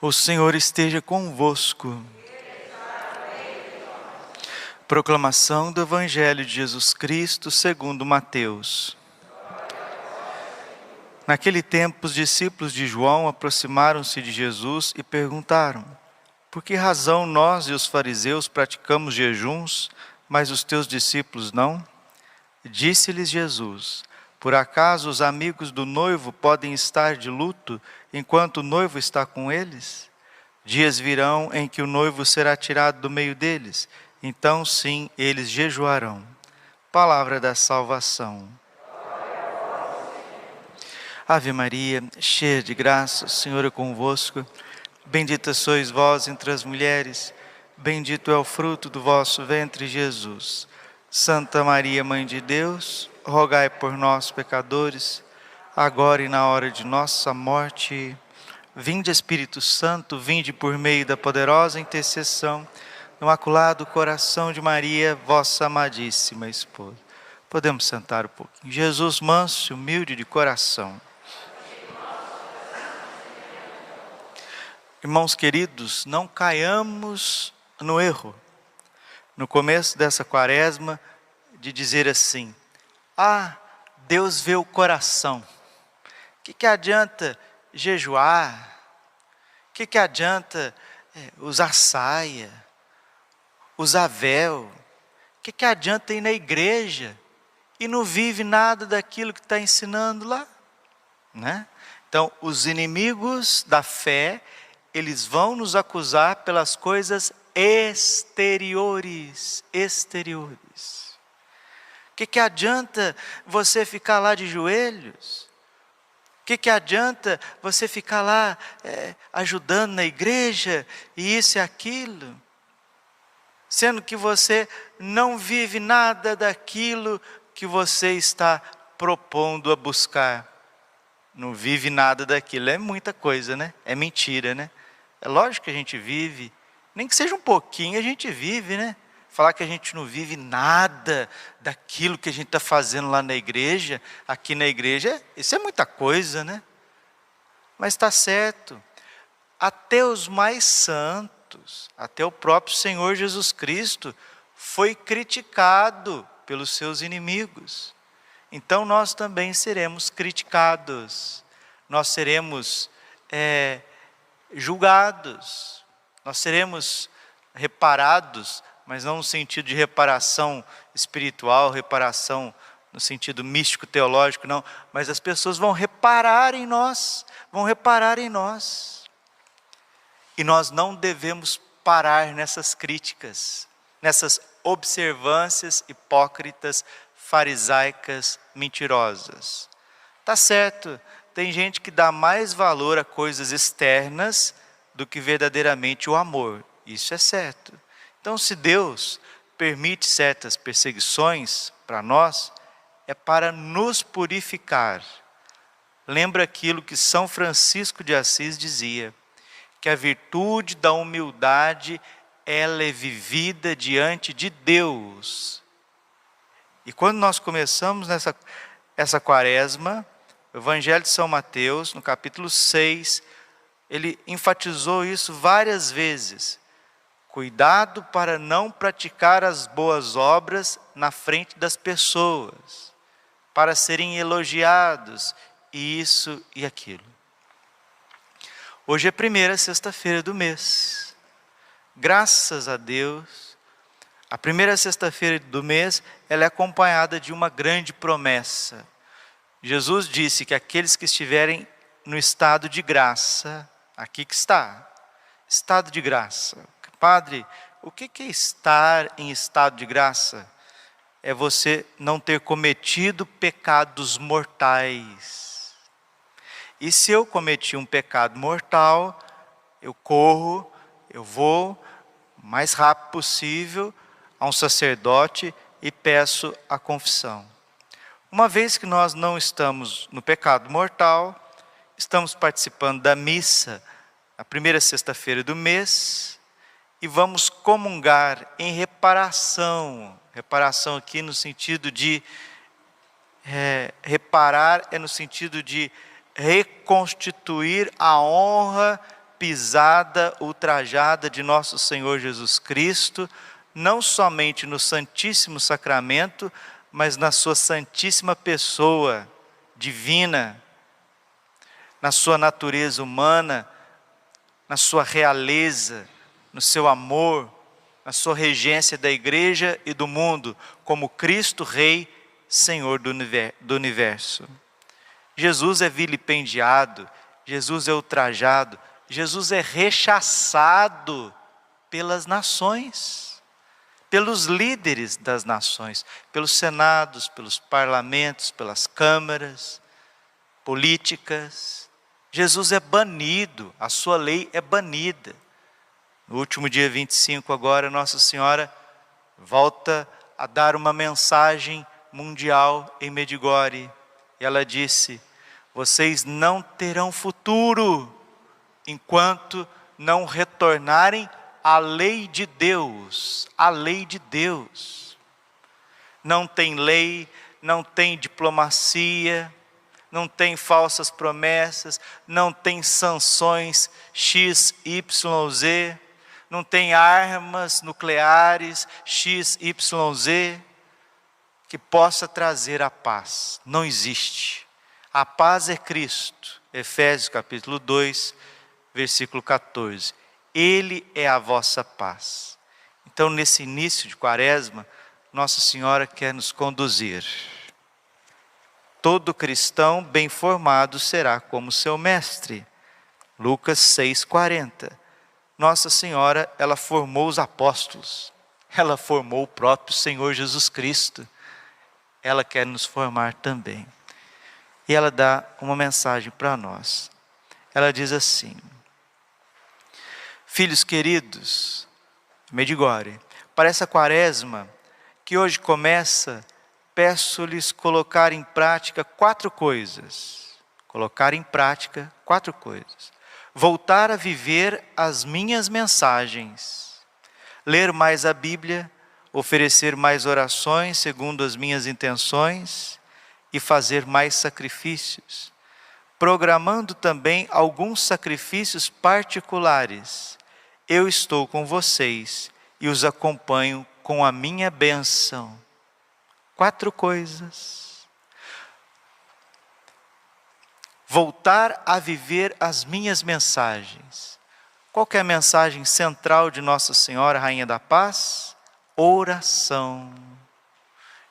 O Senhor esteja convosco. Proclamação do Evangelho de Jesus Cristo segundo Mateus. Naquele tempo, os discípulos de João aproximaram-se de Jesus e perguntaram: por que razão nós e os fariseus praticamos jejuns, mas os teus discípulos não? Disse-lhes Jesus: por acaso os amigos do noivo podem estar de luto enquanto o noivo está com eles? Dias virão em que o noivo será tirado do meio deles, então sim eles jejuarão. Palavra da salvação. Ave Maria, cheia de graça, o Senhor é convosco. Bendita sois vós entre as mulheres, bendito é o fruto do vosso ventre, Jesus. Santa Maria, Mãe de Deus, rogai por nós, pecadores, agora e na hora de nossa morte. Vinde, Espírito Santo, vinde por meio da poderosa intercessão do Imaculado Coração de Maria, vossa amadíssima esposa. Podemos sentar um pouquinho. Jesus, manso e humilde de coração. Irmãos queridos, não caiamos no erro, no começo dessa quaresma, de dizer assim: Deus vê o coração. O que adianta jejuar? O que adianta usar saia, usar véu? O que adianta ir na igreja e não vive nada daquilo que está ensinando lá? Né? Então, os inimigos da fé, eles vão nos acusar pelas coisas exteriores. O que adianta você ficar lá de joelhos? O que adianta você ficar lá ajudando na igreja e isso e aquilo? Sendo que você não vive nada daquilo que você está propondo a buscar. Não vive nada daquilo, é muita coisa, né? É mentira, né? É lógico que a gente vive, nem que seja um pouquinho a gente vive, né? Falar que a gente não vive nada daquilo que a gente está fazendo lá na igreja, aqui na igreja, isso é muita coisa, né? Mas está certo, até os mais santos, até o próprio Senhor Jesus Cristo foi criticado pelos seus inimigos. Então nós também seremos criticados, nós seremos julgados, nós seremos reparados, mas não no sentido de reparação espiritual, reparação no sentido místico, teológico, não, mas as pessoas vão reparar em nós, E nós não devemos parar nessas críticas, nessas observâncias hipócritas, farisaicas, mentirosas. Tá certo, tem gente que dá mais valor a coisas externas do que verdadeiramente o amor. Isso é certo. Então, se Deus permite certas perseguições para nós, é para nos purificar. Lembra aquilo que São Francisco de Assis dizia, que a virtude da humildade, ela é vivida diante de Deus. E quando nós começamos essa quaresma, o Evangelho de São Mateus, no capítulo 6, ele enfatizou isso várias vezes. Cuidado para não praticar as boas obras na frente das pessoas, para serem elogiados, isso e aquilo. Hoje é a primeira sexta-feira do mês. Graças a Deus, a primeira sexta-feira do mês, ela é acompanhada de uma grande promessa. Jesus disse que aqueles que estiverem no estado de graça, aqui que está, estado de graça. Padre, o que é estar em estado de graça? É você não ter cometido pecados mortais. E se eu cometi um pecado mortal, eu vou o mais rápido possível a um sacerdote e peço a confissão. Uma vez que nós não estamos no pecado mortal, estamos participando da missa, a primeira sexta-feira do mês, e vamos comungar em reparação. Reparação aqui no sentido de reparar, é no sentido de reconstituir a honra pisada, ultrajada de nosso Senhor Jesus Cristo, não somente no Santíssimo Sacramento, mas na sua santíssima pessoa divina, na sua natureza humana, na sua realeza, no seu amor, na sua regência da igreja e do mundo, como Cristo Rei, Senhor do universo. Jesus é vilipendiado, Jesus é ultrajado, Jesus é rechaçado pelas nações, pelos líderes das nações, pelos senados, pelos parlamentos, pelas câmaras políticas. Jesus é banido, a sua lei é banida. No último dia 25 agora, Nossa Senhora volta a dar uma mensagem mundial em Medjugorje. E ela disse: vocês não terão futuro enquanto não retornarem à lei de Deus. A lei de Deus. Não tem lei, não tem diplomacia, não tem falsas promessas, não tem sanções X, Y, Z, não tem armas nucleares X, Y, Z, que possa trazer a paz. Não existe. A paz é Cristo. Efésios capítulo 2, versículo 14. Ele é a vossa paz. Então, nesse início de Quaresma, Nossa Senhora quer nos conduzir. Todo cristão bem formado será como seu mestre. Lucas 6,40. Nossa Senhora, ela formou os apóstolos. Ela formou o próprio Senhor Jesus Cristo. Ela quer nos formar também. E ela dá uma mensagem para nós. Ela diz assim: filhos queridos, Medjugorje, para essa Quaresma que hoje começa, peço-lhes colocar em prática 4 coisas. Colocar em prática 4 coisas. Voltar a viver as minhas mensagens. Ler mais a Bíblia, oferecer mais orações segundo as minhas intenções e fazer mais sacrifícios. Programando também alguns sacrifícios particulares. Eu estou com vocês e os acompanho com a minha bênção. 4 coisas. Voltar a viver as minhas mensagens. Qual que é a mensagem central de Nossa Senhora, Rainha da Paz? Oração,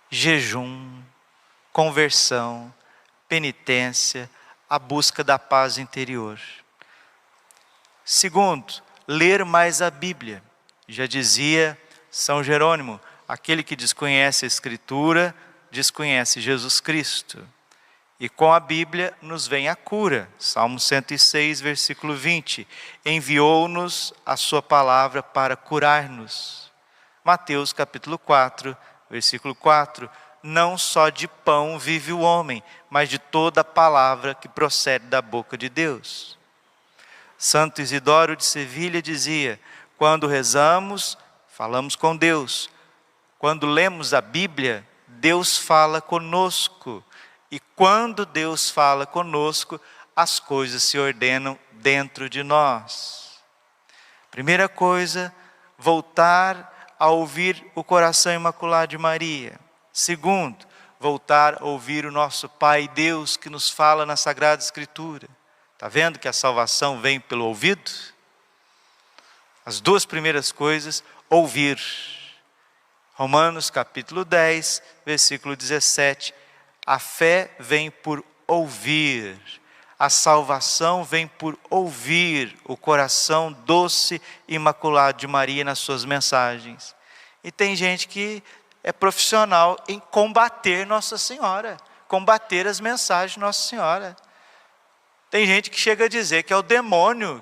jejum, conversão, penitência, a busca da paz interior. Segundo, ler mais a Bíblia. Já dizia São Jerônimo: aquele que desconhece a Escritura, desconhece Jesus Cristo. E com a Bíblia nos vem a cura. Salmo 106, versículo 20. Enviou-nos a sua palavra para curar-nos. Mateus capítulo 4, versículo 4. Não só de pão vive o homem, mas de toda a palavra que procede da boca de Deus. Santo Isidoro de Sevilha dizia: quando rezamos, falamos com Deus. Quando lemos a Bíblia, Deus fala conosco. E quando Deus fala conosco, as coisas se ordenam dentro de nós. Primeira coisa, voltar a ouvir o coração imaculado de Maria. Segundo, voltar a ouvir o nosso Pai Deus que nos fala na Sagrada Escritura. Está vendo que a salvação vem pelo ouvido? As 2 primeiras coisas, ouvir. Romanos capítulo 10, versículo 17. A fé vem por ouvir. A salvação vem por ouvir o coração doce e imaculado de Maria nas suas mensagens. E tem gente que é profissional em combater Nossa Senhora, combater as mensagens de Nossa Senhora. Tem gente que chega a dizer que é o demônio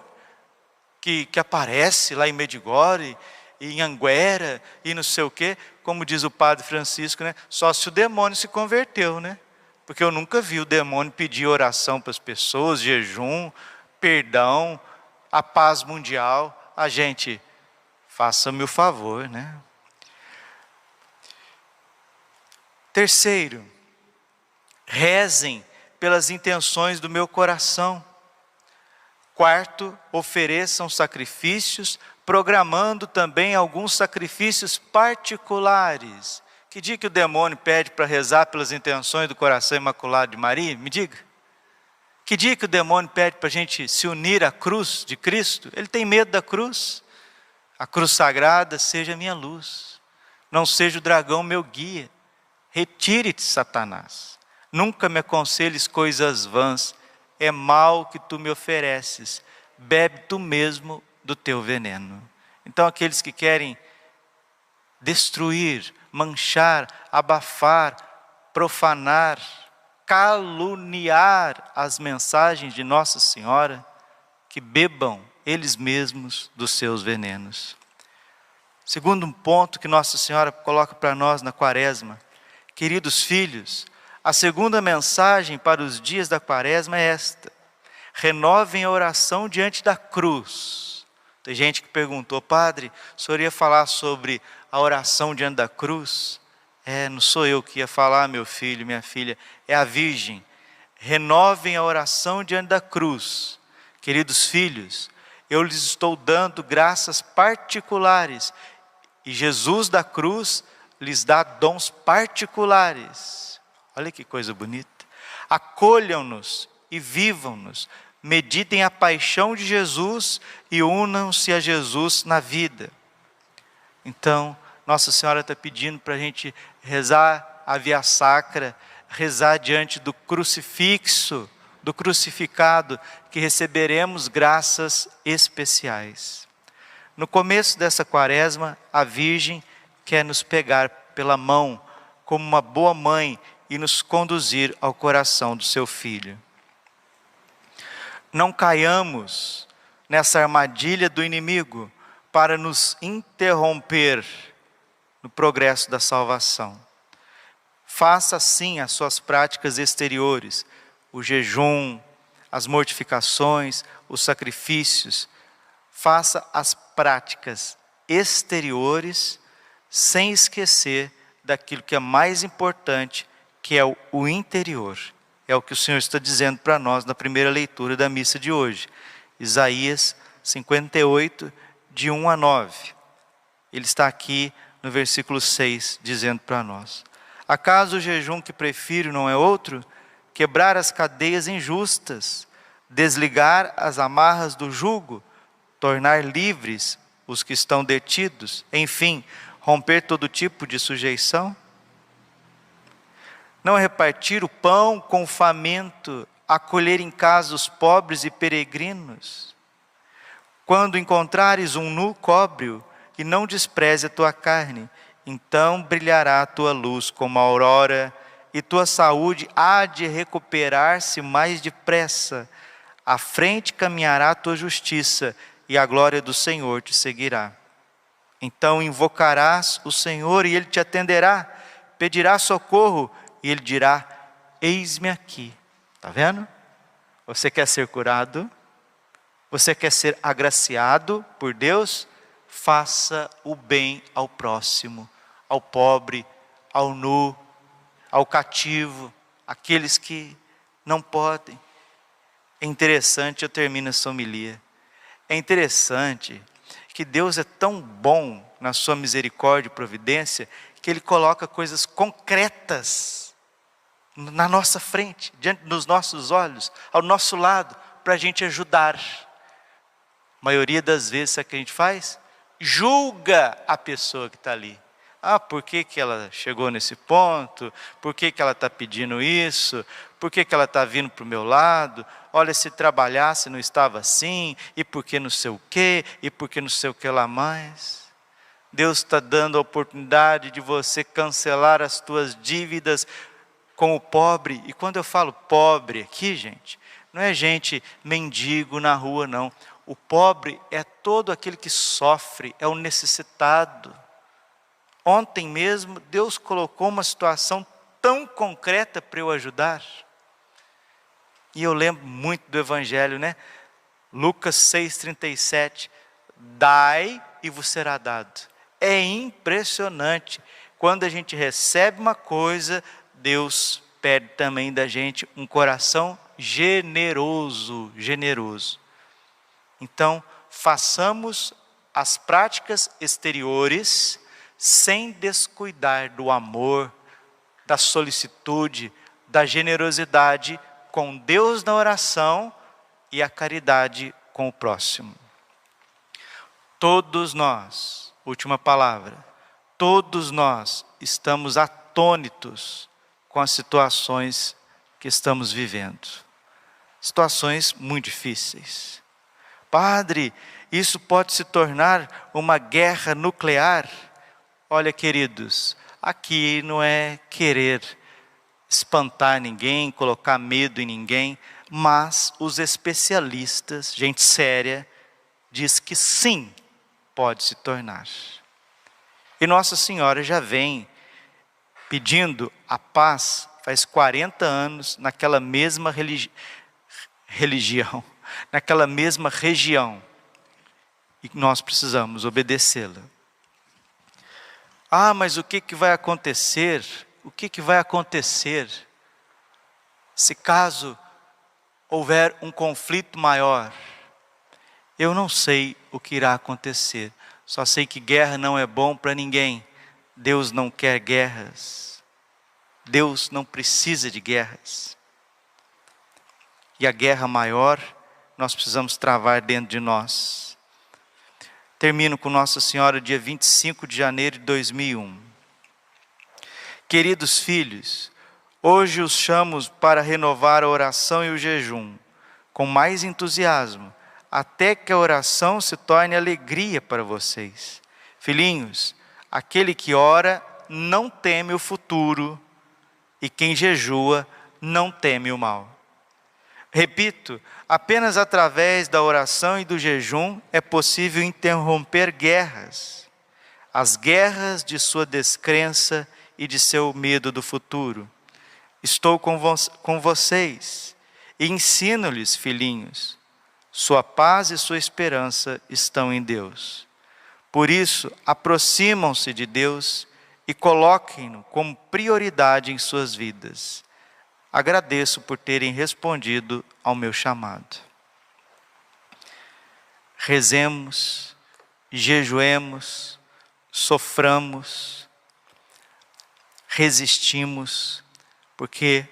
que aparece lá em Medjugorje, e em Anguera, e não sei o quê, como diz o padre Francisco, né? Só se o demônio se converteu, né? Porque eu nunca vi o demônio pedir oração para as pessoas, jejum, perdão, a paz mundial. A gente, faça-me o favor, né? Terceiro, rezem pelas intenções do meu coração. Quarto, ofereçam sacrifícios, programando também alguns sacrifícios particulares. Que dia que o demônio pede para rezar pelas intenções do coração imaculado de Maria? Me diga. Que dia que o demônio pede para a gente se unir à cruz de Cristo? Ele tem medo da cruz. A cruz sagrada seja minha luz. Não seja o dragão meu guia. Retire-te, Satanás. Nunca me aconselhes coisas vãs. É mal que tu me ofereces. Bebe tu mesmo do teu veneno. Então aqueles que querem destruir, manchar, abafar, profanar, caluniar as mensagens de Nossa Senhora, que bebam eles mesmos dos seus venenos. Segundo um ponto que Nossa Senhora coloca para nós na Quaresma: queridos filhos, a segunda mensagem para os dias da Quaresma é esta: renovem a oração diante da cruz. Tem gente que perguntou: padre, o senhor ia falar sobre a oração diante da cruz? Não sou eu que ia falar, meu filho, minha filha, é a Virgem. Renovem a oração diante da cruz. Queridos filhos, eu lhes estou dando graças particulares, e Jesus da cruz lhes dá dons particulares. Olha que coisa bonita. Acolham-nos e vivam-nos. Meditem a paixão de Jesus e unam-se a Jesus na vida. Então, Nossa Senhora está pedindo para a gente rezar a via sacra, rezar diante do crucifixo, do crucificado, que receberemos graças especiais. No começo dessa Quaresma, a Virgem quer nos pegar pela mão, como uma boa mãe, e nos conduzir ao coração do seu Filho. Não caiamos nessa armadilha do inimigo para nos interromper no progresso da salvação. Faça sim as suas práticas exteriores, o jejum, as mortificações, os sacrifícios. Faça as práticas exteriores sem esquecer daquilo que é mais importante, que é o interior. É o que o Senhor está dizendo para nós na primeira leitura da missa de hoje. Isaías 58, de 1 a 9. Ele está aqui no versículo 6, dizendo para nós: acaso o jejum que prefiro não é outro? Quebrar as cadeias injustas, desligar as amarras do jugo, tornar livres os que estão detidos, enfim, romper todo tipo de sujeição? Não repartir o pão com o faminto, acolher em casa os pobres e peregrinos? Quando encontrares um nu, cobre-o, e não despreze a tua carne, então brilhará a tua luz como a aurora, e tua saúde há de recuperar-se mais depressa. À frente caminhará a tua justiça, e a glória do Senhor te seguirá. Então invocarás o Senhor, e Ele te atenderá, pedirá socorro, e Ele dirá: eis-me aqui. Está vendo? Você quer ser curado? Você quer ser agraciado por Deus? Faça o bem ao próximo, ao pobre, ao nu, ao cativo, aqueles que não podem. É interessante, eu termino essa homilia. É interessante que Deus é tão bom na sua misericórdia e providência, que Ele coloca coisas concretas na nossa frente, diante dos nossos olhos, ao nosso lado, para a gente ajudar. A maioria das vezes, sabe o que a gente faz? Julga a pessoa que está ali. Por que ela chegou nesse ponto? Por que ela está pedindo isso? Por que ela está vindo para o meu lado? Olha, se trabalhasse não estava assim, e por que não sei o quê, e por que não sei o que lá mais. Deus está dando a oportunidade de você cancelar as tuas dívidas com o pobre. E quando eu falo pobre aqui, gente, não é gente mendigo na rua, não. O pobre é todo aquele que sofre, é o necessitado. Ontem mesmo, Deus colocou uma situação tão concreta para eu ajudar. E eu lembro muito do Evangelho, né? Lucas 6,37. Dai e vos será dado. É impressionante. Quando a gente recebe uma coisa, Deus pede também da gente um coração generoso, generoso. Então, façamos as práticas exteriores sem descuidar do amor, da solicitude, da generosidade com Deus na oração e a caridade com o próximo. Todos nós, última palavra, todos nós estamos atônitos com as situações que estamos vivendo. Situações muito difíceis. Padre, isso pode se tornar uma guerra nuclear? Olha, queridos, aqui não é querer espantar ninguém, colocar medo em ninguém, mas os especialistas, gente séria, diz que sim, pode se tornar. E Nossa Senhora já vem pedindo a paz faz 40 anos naquela mesma religião, naquela mesma região. E nós precisamos obedecê-la. Ah, mas o que vai acontecer? O que vai acontecer se caso houver um conflito maior? Eu não sei o que irá acontecer. Só sei que guerra não é bom para ninguém. Deus não quer guerras. Deus não precisa de guerras. E a guerra maior, nós precisamos travar dentro de nós. Termino com Nossa Senhora, dia 25 de janeiro de 2001. Queridos filhos, hoje os chamo para renovar a oração e o jejum, com mais entusiasmo, até que a oração se torne alegria para vocês. Filhinhos, aquele que ora não teme o futuro, e quem jejua não teme o mal. Repito, apenas através da oração e do jejum é possível interromper guerras. As guerras de sua descrença e de seu medo do futuro. Estou com vocês e ensino-lhes, filhinhos, sua paz e sua esperança estão em Deus. Por isso, aproximam-se de Deus e coloquem-no como prioridade em suas vidas. Agradeço por terem respondido ao meu chamado. Rezemos, jejuemos, soframos, resistimos, porque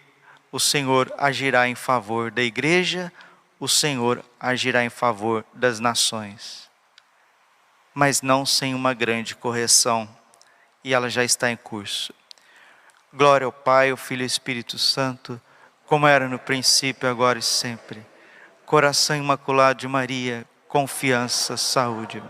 o Senhor agirá em favor da igreja, o Senhor agirá em favor das nações. Mas não sem uma grande correção, e ela já está em curso. Glória ao Pai, ao Filho e ao Espírito Santo, como era no princípio, agora e sempre. Coração Imaculado de Maria, confiança, saúde.